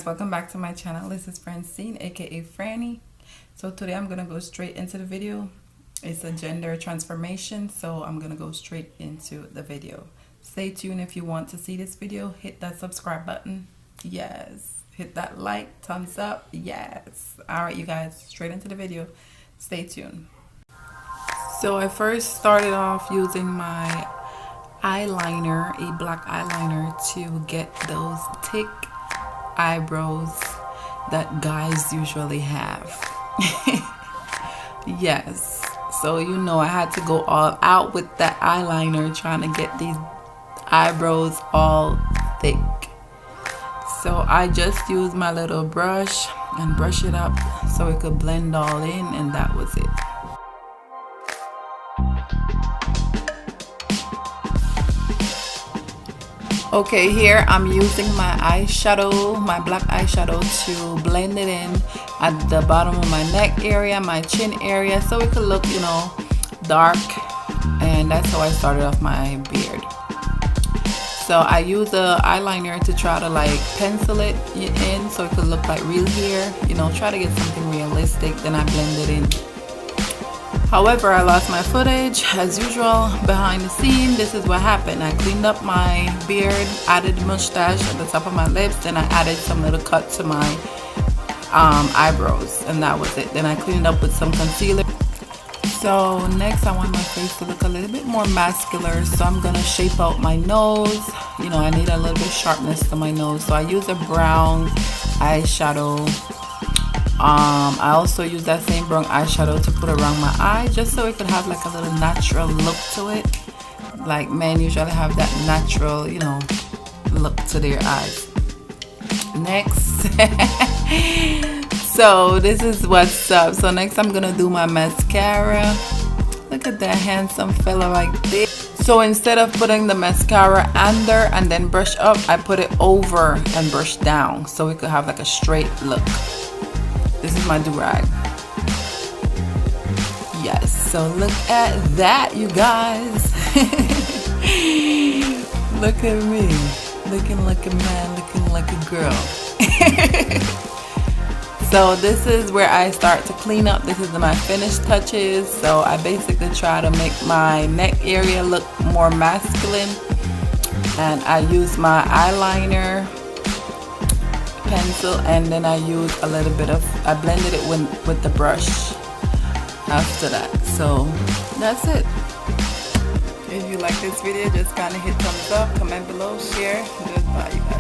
guys, welcome back to my channel. This is Francine, aka Franny. So today I'm gonna go straight into the video. It's a gender transformation, so I'm gonna go straight into the video. Stay tuned if you want to see this video. Hit that subscribe button, yes. Hit that like, thumbs up, yes. All right, you guys, straight into the video. Stay tuned. So I first started off using my eyeliner, a black eyeliner, to get those thick eyebrows that guys usually have. Yes, so you know I had to go all out with that eyeliner trying to get these eyebrows all thick. So I just used my little brush and brush it up so it could blend all in, and that was it. Okay, here I'm using my eyeshadow, my black eyeshadow, to blend it in at the bottom of my neck area, my chin area, so it could look, you know, dark. And that's how I started off my beard. So I use the eyeliner to try to like pencil it in so it could look like real hair, you know, try to get something realistic. Then I blend it in. However, I lost my footage as usual behind the scene. This is what happened. I cleaned up my beard, added the mustache at the top of my lips, then I added some little cut to my eyebrows, and that was it. Then I cleaned it up with some concealer. So next I want my face to look a little bit more muscular, so I'm gonna shape out my nose. You know, I need a little bit of sharpness to my nose, so I use a brown eyeshadow. I also use that same brown eyeshadow to put around my eye, just so it could have like a little natural look to it. Like men usually have that natural, you know, look to their eyes. Next. So this is what's up. So next I'm gonna do my mascara. Look at that handsome fella like this. So instead of putting the mascara under and then brush up, I put it over and brush down so it could have like a straight look. This is my do-rag. Yes, so look at that, you guys. Look at me, looking like a man, looking like a girl. So this is where I start to clean up. This is my finished touches. So I basically try to make my neck area look more masculine, and I use my eyeliner, pencil, and then I use a little bit of, I blended it with the brush after that. So that's it. If you like this video, just kind of hit thumbs up, comment below, share. Goodbye, you guys.